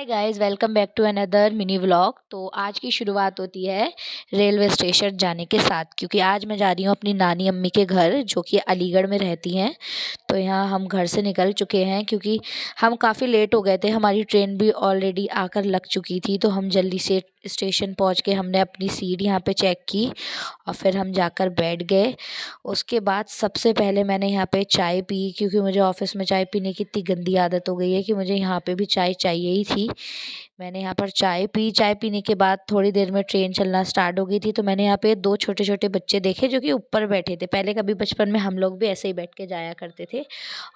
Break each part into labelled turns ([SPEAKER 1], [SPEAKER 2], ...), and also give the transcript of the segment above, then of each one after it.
[SPEAKER 1] Hi guys, welcome back to another mini vlog. तो आज की शुरुआत होती है रेलवे स्टेशन जाने के साथ, क्योंकि आज मैं जा रही हूँ अपनी नानी अम्मी के घर जो कि अलीगढ़ में रहती हैं। तो यहाँ हम घर से निकल चुके हैं क्योंकि हम काफ़ी लेट हो गए थे। हमारी ट्रेन भी ऑलरेडी आकर लग चुकी थी, तो हम जल्दी से स्टेशन पहुँच के हमने अपनी सीट यहाँ पे चेक की और फिर हम जाकर बैठ गए। उसके बाद सबसे पहले मैंने यहाँ पे चाय पी, क्योंकि मुझे ऑफिस में चाय पीने की इतनी गंदी आदत हो गई है कि मुझे यहाँ पे भी चाय चाहिए ही थी। मैंने यहाँ पर चाय पी। चाय पीने के बाद थोड़ी देर में ट्रेन चलना स्टार्ट हो गई थी, तो मैंने यहाँ पे दो छोटे छोटे बच्चे देखे जो कि ऊपर बैठे थे। पहले कभी बचपन में हम लोग भी ऐसे ही बैठ के जाया करते थे।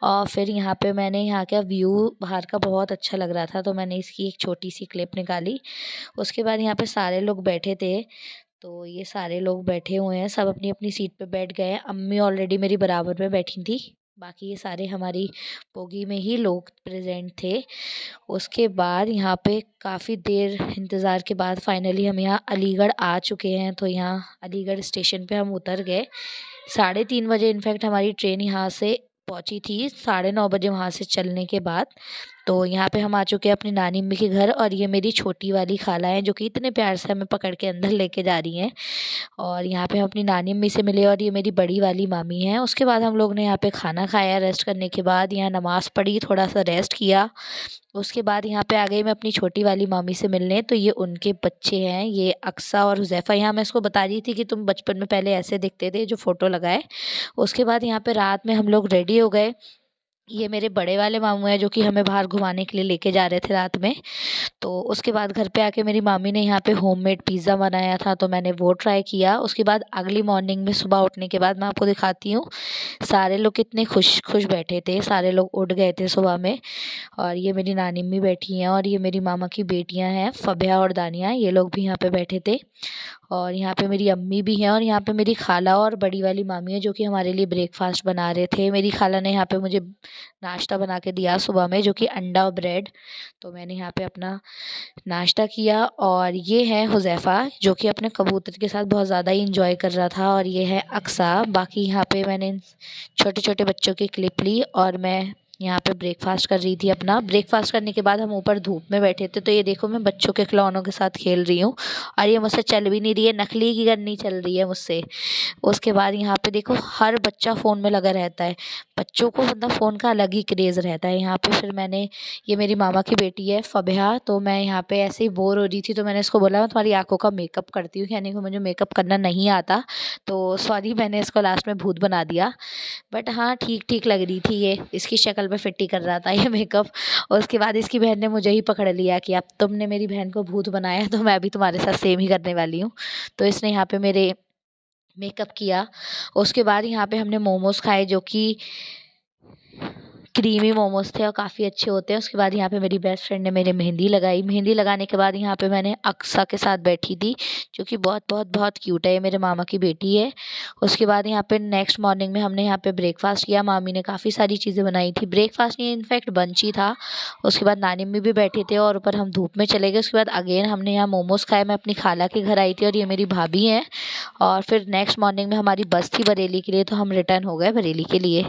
[SPEAKER 1] और फिर यहाँ पे मैंने यहाँ का व्यू बाहर का बहुत अच्छा लग रहा था, तो मैंने इसकी एक छोटी सी क्लिप निकाली। उसके बाद यहाँ पे सारे लोग बैठे थे, तो ये सारे लोग बैठे हुए हैं, सब अपनी अपनी सीट पे बैठ गए हैं। अम्मी ऑलरेडी मेरी बराबर में बैठी थी, बाकी ये सारे हमारी बोगी में ही लोग प्रेजेंट थे। उसके बाद यहाँ पे काफ़ी देर इंतज़ार के बाद फाइनली हम यहाँ अलीगढ़ आ चुके हैं। तो यहाँ अलीगढ़ स्टेशन पे हम उतर गए। 3:30 बजे इनफैक्ट हमारी ट्रेन यहाँ से पहुँची थी, 9:30 बजे वहाँ से चलने के बाद। तो यहाँ पे हम आ चुके हैं अपनी नानी अम्मी के घर, और ये मेरी छोटी वाली खाला है जो कि इतने प्यार से हमें पकड़ के अंदर लेके जा रही हैं। और यहाँ पे हम अपनी नानी अम्मी से मिले, और ये मेरी बड़ी वाली मामी है। उसके बाद हम लोग ने यहाँ पे खाना खाया। रेस्ट करने के बाद यहाँ नमाज़ पढ़ी, थोड़ा सा रेस्ट किया। उसके बाद यहाँ पे आ गई मैं अपनी छोटी वाली मामी से मिलने। तो ये उनके बच्चे हैं, ये अक्सा और हुज़ैफ़ा। यहाँ मैं इसको बता रही थी कि तुम बचपन में पहले ऐसे दिखते थे, जो फ़ोटो लगाए। उसके बाद यहाँ पे रात में हम लोग रेडी हो गए। ये मेरे बड़े वाले मामू हैं जो कि हमें बाहर घुमाने के लिए लेके जा रहे थे रात में। तो उसके बाद घर पे आके मेरी मामी ने यहाँ पे होममेड पिज़्ज़ा बनाया था, तो मैंने वो ट्राई किया। उसके बाद अगली मॉर्निंग में सुबह उठने के बाद मैं आपको दिखाती हूँ, सारे लोग कितने खुश खुश बैठे थे। सारे लोग उठ गए थे सुबह में। और ये मेरी नानी अम्मी बैठी हैं, और ये मेरी मामा की बेटियां हैं फ़बिया और दानिया, ये लोग भी यहाँ पे बैठे थे। और यहाँ पे मेरी अम्मी भी हैं, और यहाँ पे मेरी खाला और बड़ी वाली मामी है जो कि हमारे लिए ब्रेकफास्ट बना रहे थे। मेरी खाला ने यहाँ पे मुझे नाश्ता बना के दिया सुबह में, जो कि अंडा और ब्रेड। तो मैंने यहाँ पे अपना नाश्ता किया। और ये है हुज़ैफ़ा जो कि अपने कबूतर के साथ बहुत ज़्यादा ही इंजॉय कर रहा था, और ये है अक्सा। बाकी यहाँ पे मैंने छोटे छोटे बच्चों की क्लिप ली, और मैं यहाँ पे ब्रेकफास्ट कर रही थी अपना। ब्रेकफास्ट करने के बाद हम ऊपर धूप में बैठे थे। तो ये देखो, मैं बच्चों के खिलौनों के साथ खेल रही हूँ, और ये मुझसे चल भी नहीं रही है, नकली की करनी चल रही है मुझसे। उसके बाद यहाँ पे देखो, हर बच्चा फ़ोन में लगा रहता है। बच्चों को मतलब फ़ोन का अलग ही क्रेज़ रहता है यहाँ पे। फिर मैंने, ये मेरी मामा की बेटी है फ़बिहा, तो मैं यहाँ पे ऐसे ही बोर हो रही थी, तो मैंने इसको बोला मैं तुम्हारी आंखों का मेकअप करती हूँ, यानी कि मुझे मेकअप करना नहीं आता। तो सॉरी, मैंने इसको लास्ट में भूत बना दिया। बट हाँ, ठीक ठीक लग रही थी, ये इसकी शक्ल पे फिट ही कर रहा था ये मेकअप। और उसके बाद इसकी बहन ने मुझे ही पकड़ लिया कि अब तुमने मेरी बहन को भूत बनाया, तो मैं भी तुम्हारे साथ सेम ही करने वाली हूँ। तो इसने यहाँ पे मेरे मेकअप किया। उसके बाद यहाँ पे हमने मोमोज खाए, जो कि क्रीमी मोमोज थे और काफ़ी अच्छे होते हैं। उसके बाद यहाँ पे मेरी बेस्ट फ्रेंड ने मेरे मेहंदी लगाई। मेहंदी लगाने के बाद यहाँ पे मैंने अक्सा के साथ बैठी थी, जो कि बहुत बहुत बहुत क्यूट है, ये मेरे मामा की बेटी है। उसके बाद यहाँ पे नेक्स्ट मॉर्निंग में हमने यहाँ पे ब्रेकफास्ट किया। मामी ने काफ़ी सारी चीज़ें बनाई थी, ब्रेकफास्ट नहीं इनफैक्ट बंच ही था। उसके बाद नानी अम्मी भी बैठे थे, और ऊपर हम धूप में चले गए। उसके बाद अगेन हमने यहाँ मोमोज खाए। मैं अपनी खाला के घर आई थी, और ये मेरी भाभी हैं। और फिर नेक्स्ट मॉर्निंग में हमारी बस थी बरेली के लिए, तो हम रिटर्न हो गए बरेली के लिए।